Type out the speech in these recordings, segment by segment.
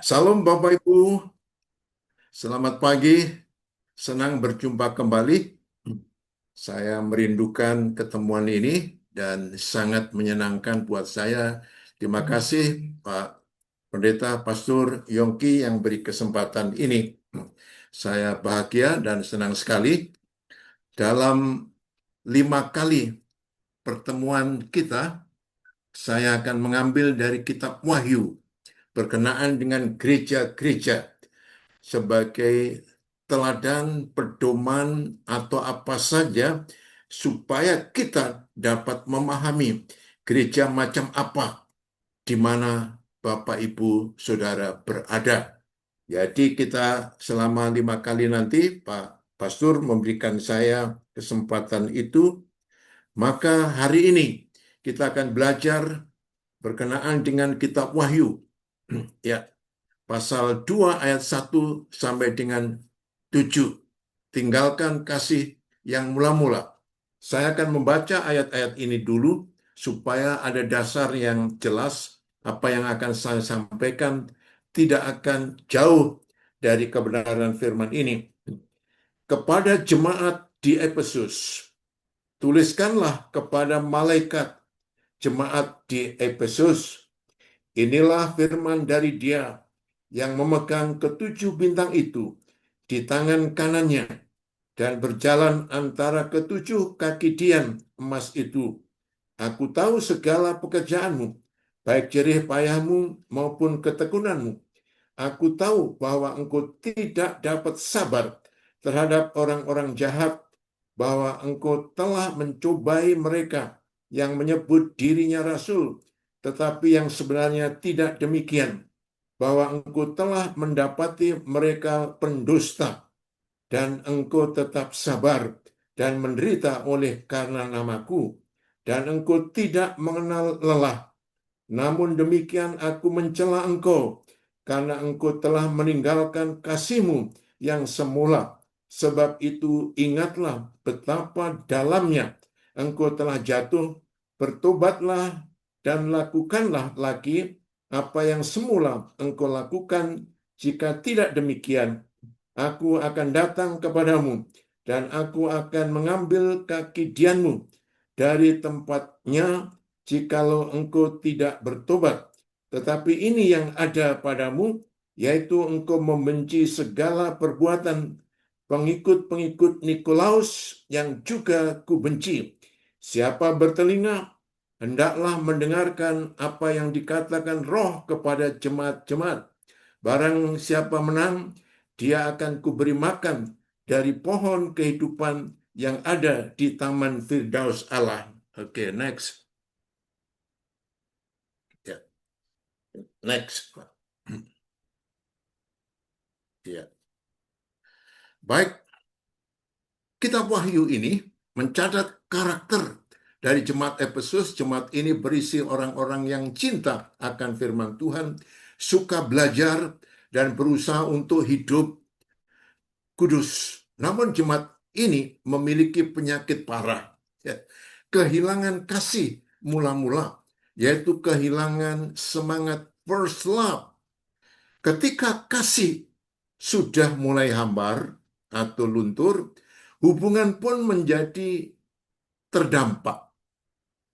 Salam Bapak Ibu, selamat pagi, senang berjumpa kembali. Saya merindukan ketemuan ini dan sangat menyenangkan buat saya. Terima kasih Pak Pendeta Pastor Yongki yang beri kesempatan ini. Saya bahagia dan senang sekali dalam 5 kali pertemuan kita, saya akan mengambil dari kitab Wahyu berkenaan dengan gereja-gereja sebagai teladan, pedoman, atau apa saja supaya kita dapat memahami gereja macam apa di mana Bapak, Ibu, Saudara berada. Jadi kita selama 5 kali nanti Pak Pastor memberikan saya kesempatan itu, maka hari ini kita akan belajar berkenaan dengan kitab Wahyu. Ya, pasal 2 ayat 1 sampai dengan 7. Tinggalkan kasih yang mula-mula. Saya akan membaca ayat-ayat ini dulu supaya ada dasar yang jelas apa yang akan saya sampaikan tidak akan jauh dari kebenaran firman ini. Kepada jemaat di Efesus, tuliskanlah kepada malaikat jemaat di Efesus, inilah firman dari Dia yang memegang ketujuh bintang itu di tangan kanannya dan berjalan antara ketujuh kaki dian emas itu. Aku tahu segala pekerjaanmu, baik jerih payahmu maupun ketekunanmu. Aku tahu bahwa engkau tidak dapat sabar terhadap orang-orang jahat, bahwa engkau telah mencobai mereka yang menyebut dirinya rasul, tetapi yang sebenarnya tidak demikian, bahwa engkau telah mendapati mereka pendusta, dan engkau tetap sabar dan menderita oleh karena namaku, dan engkau tidak mengenal lelah. Namun demikian aku mencela engkau, karena engkau telah meninggalkan kasihmu yang semula. Sebab itu ingatlah betapa dalamnya engkau telah jatuh, bertobatlah dan lakukanlah lagi apa yang semula engkau lakukan. Jika tidak demikian, aku akan datang kepadamu dan aku akan mengambil kaki dianmu dari tempatnya jikalau engkau tidak bertobat. Tetapi ini yang ada padamu, yaitu engkau membenci segala perbuatan pengikut-pengikut Nikolaus yang juga kubenci. Siapa bertelinga, hendaklah mendengarkan apa yang dikatakan Roh kepada jemaat-jemaat. Barang siapa menang, dia akan kuberi makan dari pohon kehidupan yang ada di Taman Firdaus Allah. Oke, next. Ya, next. Ya. Baik, kitab Wahyu ini mencatat karakter dari jemaat Efesus. Jemaat ini berisi orang-orang yang cinta akan firman Tuhan, suka belajar, dan berusaha untuk hidup kudus. Namun jemaat ini memiliki penyakit parah, ya. Kehilangan kasih mula-mula, yaitu kehilangan semangat first love. Ketika kasih sudah mulai hambar atau luntur, hubungan pun menjadi terdampak.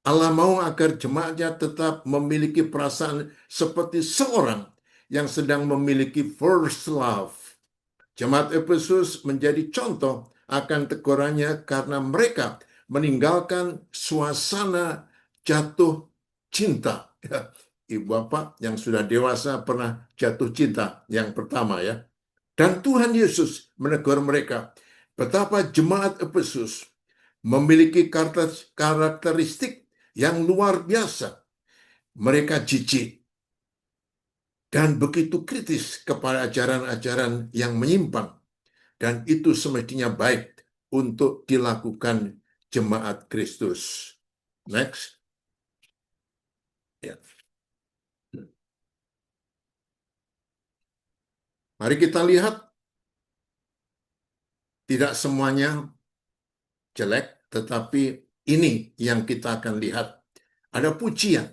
Allah mau agar jemaatnya tetap memiliki perasaan seperti seorang yang sedang memiliki first love. Jemaat Efesus menjadi contoh akan tegurannya karena mereka meninggalkan suasana jatuh cinta. Ibu bapak yang sudah dewasa pernah jatuh cinta yang pertama, ya. Dan Tuhan Yesus menegur mereka betapa jemaat Efesus memiliki karakteristik yang luar biasa. Mereka jijik dan begitu kritis kepada ajaran-ajaran yang menyimpang. Dan itu semestinya baik untuk dilakukan jemaat Kristus. Next. Ya. Mari kita lihat, tidak semuanya jelek, tetapi ini yang kita akan lihat. Ada pujian,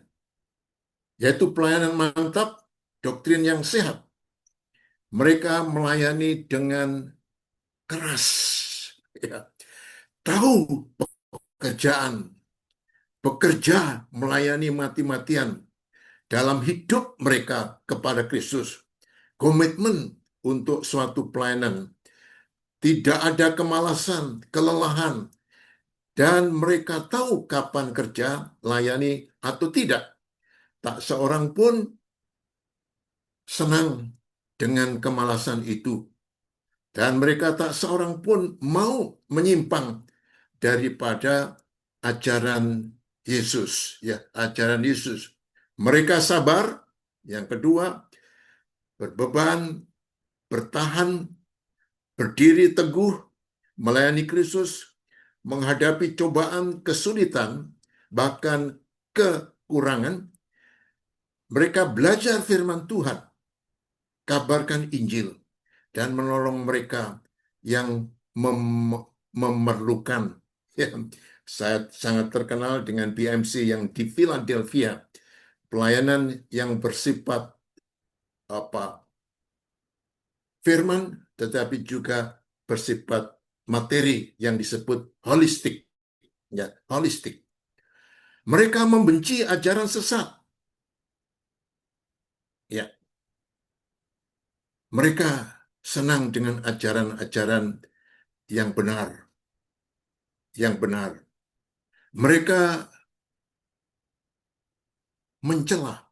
yaitu pelayanan mantap, doktrin yang sehat, Mereka melayani dengan keras, ya. Tahu pekerjaan, bekerja melayani mati-matian dalam hidup mereka kepada Kristus. Komitmen untuk suatu pelayanan. Tidak ada kemalasan, kelelahan, dan mereka tahu kapan kerja, layani, atau tidak. Tak seorang pun senang dengan kemalasan itu. Dan mereka tak seorang pun mau menyimpang daripada ajaran Yesus, ya, ajaran Yesus. Mereka sabar, yang kedua, berbeban, bertahan, berdiri teguh, melayani Kristus, menghadapi cobaan, kesulitan, bahkan kekurangan. Mereka belajar firman Tuhan, kabarkan Injil, dan menolong mereka yang memerlukan. Ya, saya sangat terkenal dengan BMC yang di Philadelphia, pelayanan yang bersifat apa firman, tetapi juga bersifat materi yang disebut holistik. Ya, holistik. Mereka membenci ajaran sesat. Ya, mereka senang dengan ajaran-ajaran yang benar, yang benar. Mereka mencela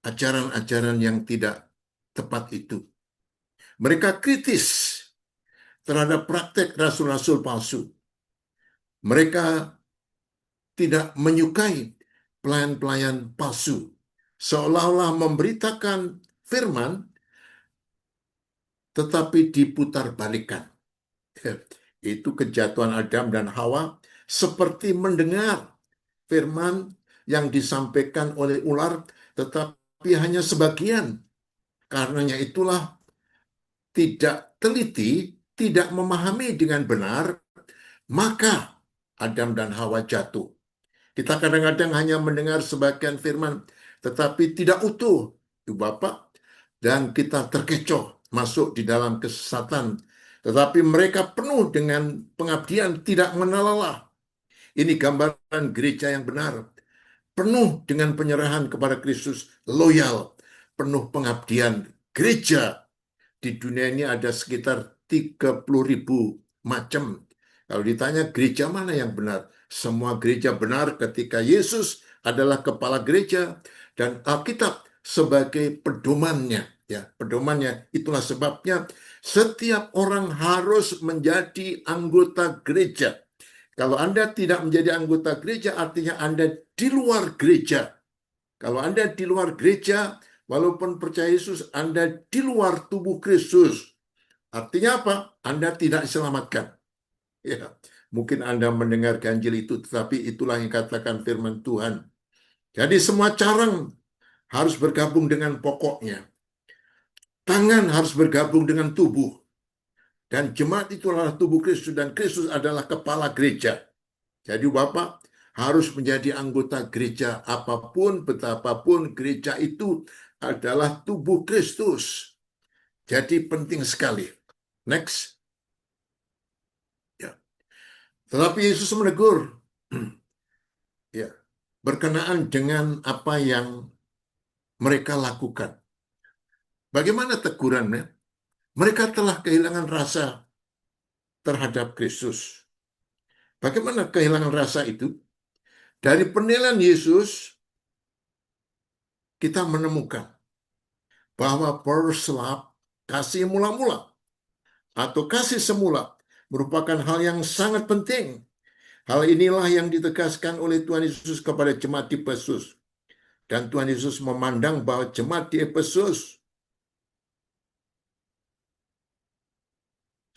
ajaran-ajaran yang tidak tepat itu. Mereka kritis terhadap praktek rasul-rasul palsu. Mereka tidak menyukai pelayan-pelayan palsu, seolah-olah memberitakan firman tetapi diputarbalikkan. Itu kejatuhan Adam dan Hawa, seperti mendengar firman yang disampaikan oleh ular, tetapi hanya sebagian. Karenanya itulah tidak teliti, tidak memahami dengan benar, maka Adam dan Hawa jatuh. Kita kadang-kadang hanya mendengar sebagian firman, tetapi tidak utuh, Ibu Bapak, dan kita terkecoh masuk di dalam kesesatan. Tetapi mereka penuh dengan pengabdian, tidak menelalah. Ini gambaran gereja yang benar, penuh dengan penyerahan kepada Kristus, loyal, penuh pengabdian. Gereja di dunia ini ada sekitar 30.000 macam. Kalau ditanya gereja mana yang benar? Semua gereja benar ketika Yesus adalah kepala gereja dan Alkitab sebagai pedomannya. Ya, pedomannya. Itulah sebabnya setiap orang harus menjadi anggota gereja. Kalau Anda tidak menjadi anggota gereja, artinya Anda di luar gereja. Kalau Anda di luar gereja, walaupun percaya Yesus, Anda di luar tubuh Kristus. Artinya apa? Anda tidak diselamatkan. Ya, mungkin Anda mendengar ganjil itu, tetapi itulah yang katakan firman Tuhan. Jadi semua carang harus bergabung dengan pokoknya. Tangan harus bergabung dengan tubuh. Dan jemaat itu adalah tubuh Kristus, dan Kristus adalah kepala gereja. Jadi Bapak harus menjadi anggota gereja apapun, betapapun gereja itu adalah tubuh Kristus. Jadi penting sekali. Next. Ya. Tetapi Yesus menegur, ya, berkenaan dengan apa yang mereka lakukan. Bagaimana tegurannya? Mereka telah kehilangan rasa terhadap Kristus. Bagaimana kehilangan rasa itu? Dari penilaian Yesus, kita menemukan bahwa first love, kasih mula-mula, atau kasih semula, merupakan hal yang sangat penting. Hal inilah yang ditegaskan oleh Tuhan Yesus kepada jemaat di Efesus. Dan Tuhan Yesus memandang bahwa jemaat di Efesus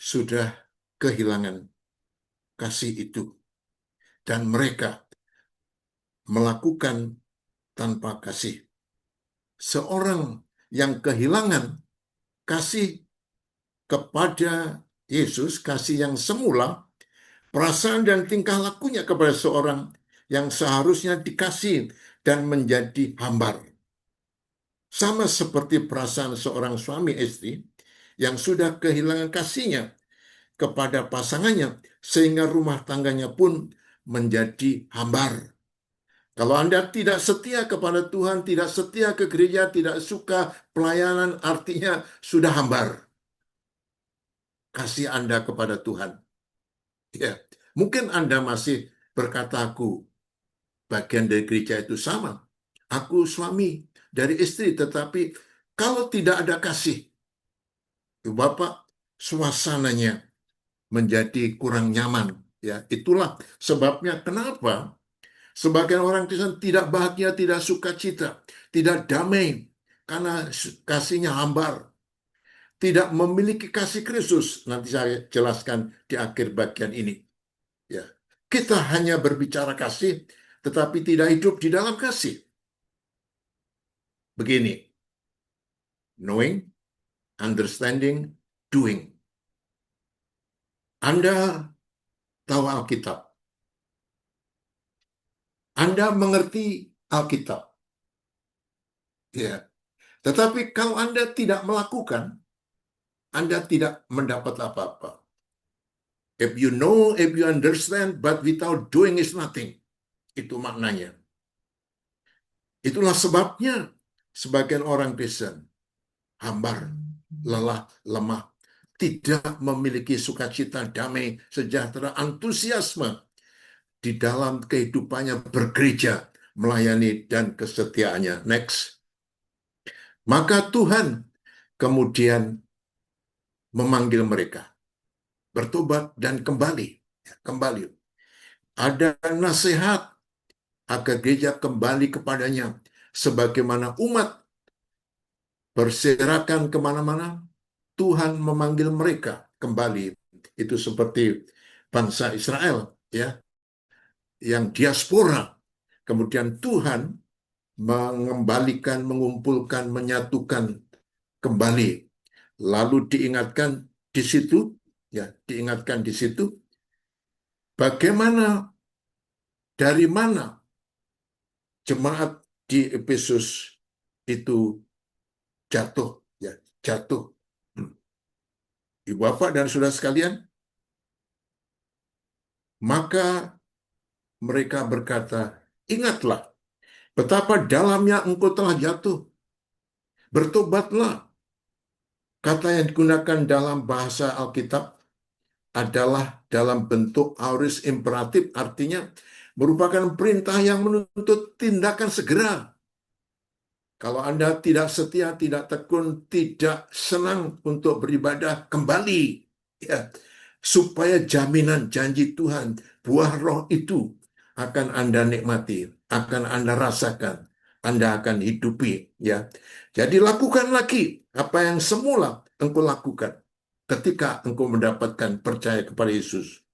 sudah kehilangan kasih itu. Dan mereka melakukan tanpa kasih. Seorang yang kehilangan kasih kepada Yesus, kasih yang semula, perasaan dan tingkah lakunya kepada seorang yang seharusnya dikasih dan menjadi hambar. Sama seperti perasaan seorang suami istri yang sudah kehilangan kasihnya kepada pasangannya, sehingga rumah tangganya pun menjadi hambar. Kalau Anda tidak setia kepada Tuhan, tidak setia ke gereja, tidak suka pelayanan, artinya sudah hambar kasih Anda kepada Tuhan. Ya, mungkin Anda masih berkata, aku bagian dari gereja itu sama. Aku suami dari istri, tetapi kalau tidak ada kasih, Bapak, suasananya menjadi kurang nyaman. Ya, itulah sebabnya kenapa sebagian orang Kristen tidak bahagia, tidak sukacita, tidak damai karena kasihnya hambar, tidak memiliki kasih Kristus. Nanti saya jelaskan di akhir bagian ini. Ya, kita hanya berbicara kasih, tetapi tidak hidup di dalam kasih. Begini, knowing, understanding, doing. Anda tahu Alkitab. Anda mengerti Alkitab. Ya. Tetapi kalau Anda tidak melakukan, Anda tidak mendapat apa-apa. If you know, if you understand, but without doing is nothing. Itu maknanya. Itulah sebabnya sebagian orang Kristen hambar, lelah, lemah, tidak memiliki sukacita, damai, sejahtera, antusiasme di dalam kehidupannya bergereja, melayani, dan kesetiaannya. Next. Maka Tuhan kemudian memanggil mereka bertobat dan kembali. Kembali. Ada nasihat agar gereja kembali kepadanya sebagaimana umat berserakan kemana-mana. Tuhan memanggil mereka kembali. Itu seperti bangsa Israel, ya, yang diaspora. Kemudian Tuhan mengembalikan, mengumpulkan, menyatukan kembali. Lalu diingatkan di situ, ya, diingatkan di situ, bagaimana, dari mana jemaat di Efesus itu jatuh, ya, jatuh. Ibu bapak dan saudara sekalian, maka mereka berkata, ingatlah betapa dalamnya engkau telah jatuh. Bertobatlah. Kata yang digunakan dalam bahasa Alkitab adalah dalam bentuk aorist imperatif, artinya merupakan perintah yang menuntut tindakan segera. Kalau Anda tidak setia, tidak tekun, tidak senang untuk beribadah, kembali. Ya, supaya jaminan janji Tuhan, buah roh itu akan Anda nikmati, akan Anda rasakan, Anda akan hidupi. Ya, jadi lakukan lagi apa yang semula engkau lakukan ketika engkau mendapatkan percaya kepada Yesus.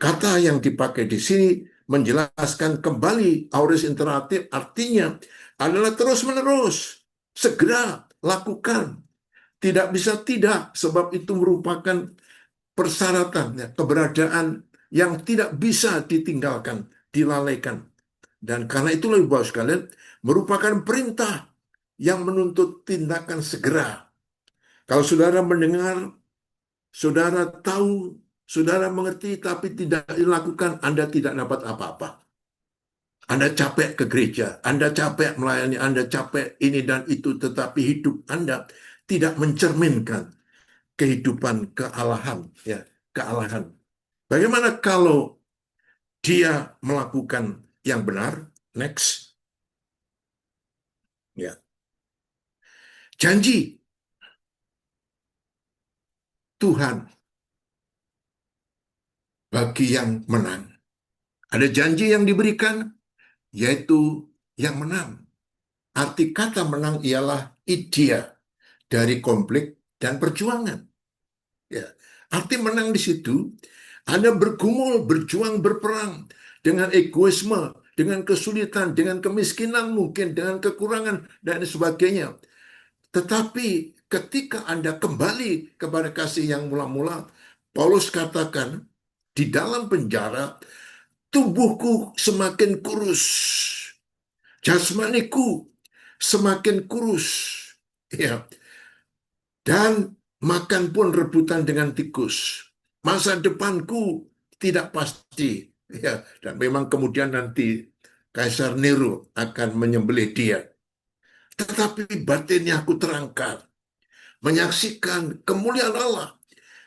Kata yang dipakai di sini menjelaskan kembali aorist imperatif, artinya adalah terus-menerus, segera lakukan. Tidak bisa tidak, sebab itu merupakan persyaratan, ya, keberadaan yang tidak bisa ditinggalkan, dilalaikan. Dan karena itulah Ibu Bapak sekalian, merupakan perintah yang menuntut tindakan segera. Kalau saudara mendengar, saudara tahu, saudara mengerti, tapi tidak dilakukan, Anda tidak dapat apa-apa. Anda capek ke gereja, Anda capek melayani, Anda capek ini dan itu, tetapi hidup Anda tidak mencerminkan kehidupan kealahan, ya, kealahan. Bagaimana kalau dia melakukan yang benar? Next, ya, janji Tuhan bagi yang menang. Ada janji yang diberikan, yaitu yang menang. Arti kata menang ialah idea dari konflik dan perjuangan. Ya. Arti menang di situ, Anda bergumul, berjuang, berperang dengan egoisme, dengan kesulitan, dengan kemiskinan mungkin, dengan kekurangan, dan sebagainya. Tetapi ketika Anda kembali kepada kasih yang mula-mula, Paulus katakan, di dalam penjara, tubuhku semakin kurus, jasmaniku semakin kurus. Ya, dan makan pun rebutan dengan tikus. Masa depanku tidak pasti. Ya, dan memang kemudian nanti Kaisar Nero akan menyembelih dia. Tetapi batinnya aku terangkat, menyaksikan kemuliaan Allah.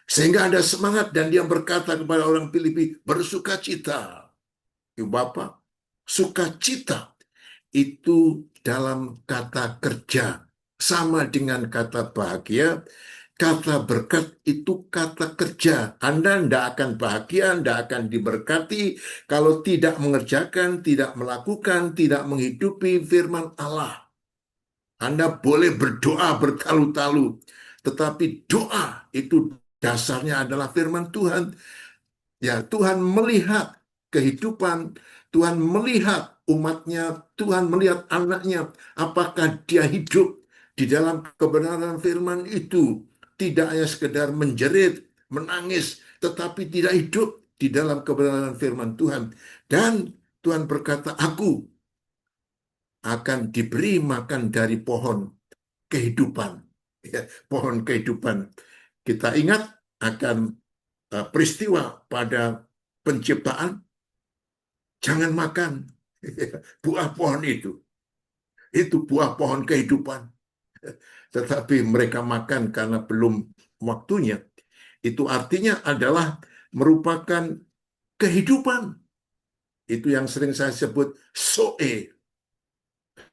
Sehingga ada semangat dan dia berkata kepada orang Filipi, bersukacita. Ibu Bapak, sukacita itu dalam kata kerja. Sama dengan kata bahagia, kata berkat itu kata kerja. Anda tidak akan bahagia, tidak akan diberkati kalau tidak mengerjakan, tidak melakukan, tidak menghidupi firman Allah. Anda boleh berdoa bertalu-talu, tetapi doa itu dasarnya adalah firman Tuhan. Ya, Tuhan melihat kehidupan, Tuhan melihat umatnya, Tuhan melihat anaknya, apakah dia hidup di dalam kebenaran firman itu. Tidak hanya sekedar menjerit, menangis, tetapi tidak hidup di dalam kebenaran firman Tuhan. Dan Tuhan berkata, aku akan diberi makan dari pohon kehidupan. Ya, pohon kehidupan. Kita ingat akan peristiwa pada penciptaan, jangan makan buah pohon itu. Itu buah pohon kehidupan. Tetapi mereka makan karena belum waktunya. Itu artinya adalah merupakan kehidupan. Itu yang sering saya sebut soe.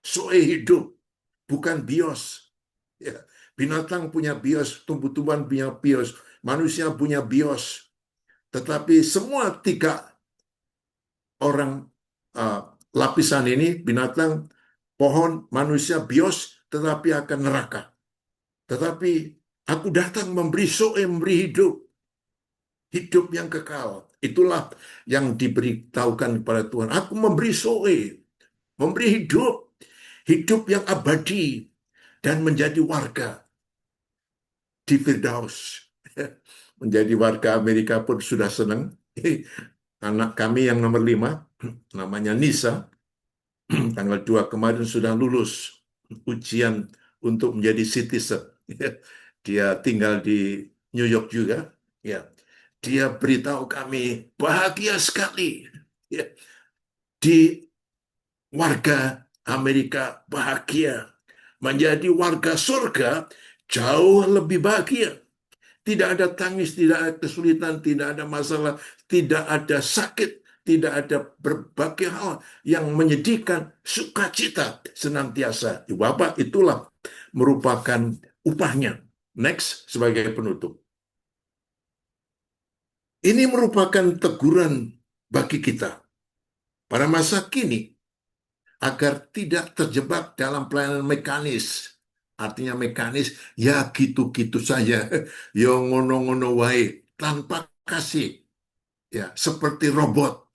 Soe hidup, bukan bios. Ya, binatang punya bios, tumbuh-tumbuhan punya bios, manusia punya bios. Tetapi semua tiga orang uh, lapisan ini, binatang, pohon, manusia, bios, tetapi akan neraka. Tetapi aku datang memberi soe, memberi hidup. Hidup yang kekal. Itulah yang diberitahukan kepada Tuhan. Aku memberi soe, memberi hidup. Hidup yang abadi. Dan menjadi warga di Firdaus. Menjadi warga Amerika pun sudah senang. Anak kami yang nomor 5, namanya Nisa, tanggal 2 kemarin sudah lulus ujian untuk menjadi citizen. Dia tinggal di New York juga. Ya, dia beritahu kami bahagia sekali. Ya, di warga Amerika bahagia, menjadi warga surga jauh lebih bahagia. Tidak ada tangis, tidak ada kesulitan, tidak ada masalah, tidak ada sakit, tidak ada berbagai hal yang menyedihkan, sukacita senantiasa. Bapak, itulah merupakan upahnya. Next, sebagai penutup. Ini merupakan teguran bagi kita pada masa kini agar tidak terjebak dalam pelayanan mekanis. Artinya mekanis, ya gitu-gitu saja. Ya ngono-ngono wae, tanpa kasih. Ya, seperti robot.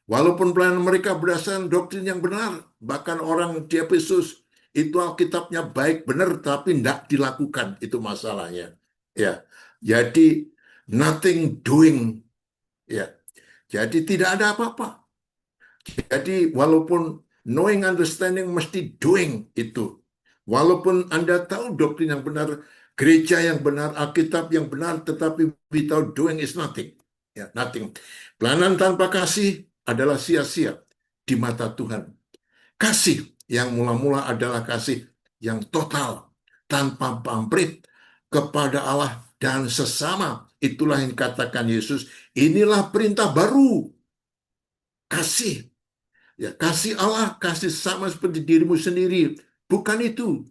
Walaupun pelayanan mereka berdasarkan doktrin yang benar, bahkan orang di Efesus itu Alkitabnya baik benar tapi tidak dilakukan, itu masalahnya. Ya. Jadi nothing doing, ya. Jadi tidak ada apa-apa. Jadi walaupun knowing understanding mesti doing itu. Walaupun Anda tahu doktrin yang benar, gereja yang benar, Alkitab yang benar, tetapi without doing is nothing. Ya, nothing. Pelayanan tanpa kasih adalah sia-sia di mata Tuhan. Kasih yang mula-mula adalah kasih yang total, tanpa pamrih kepada Allah dan sesama. Itulah yang dikatakan Yesus, inilah perintah baru. Kasih. Ya, kasih Allah, kasih sama seperti dirimu sendiri. Bukan itu.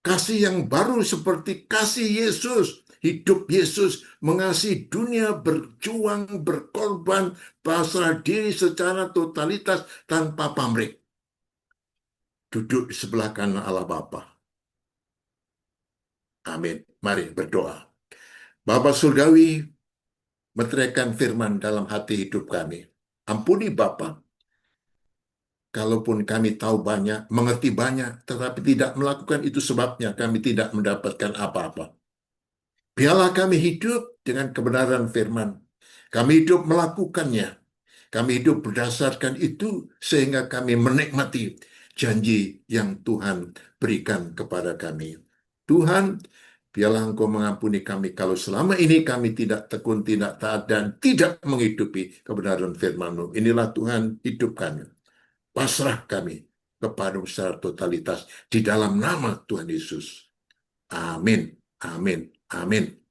Kasih yang baru seperti kasih Yesus. Hidup Yesus mengasihi dunia, berjuang, berkorban, pasrah diri secara totalitas tanpa pamrih. Duduk di sebelah kanan Allah Bapa. Amin. Mari berdoa. Bapa Surgawi, meteraikan firman dalam hati hidup kami. Ampuni Bapa, kalaupun kami tahu banyak, mengerti banyak, tetapi tidak melakukan itu sebabnya kami tidak mendapatkan apa-apa. Biarlah kami hidup dengan kebenaran firman. Kami hidup melakukannya. Kami hidup berdasarkan itu sehingga kami menikmati. janji yang Tuhan berikan kepada kami. Tuhan, biarlah Engkau mengampuni kami kalau selama ini kami tidak tekun, tidak taat, dan tidak menghidupi kebenaran firman-Mu. Inilah Tuhan hidup kami. Pasrah kami kepada-Mu secara totalitas di dalam nama Tuhan Yesus. Amin. Amin. Amin.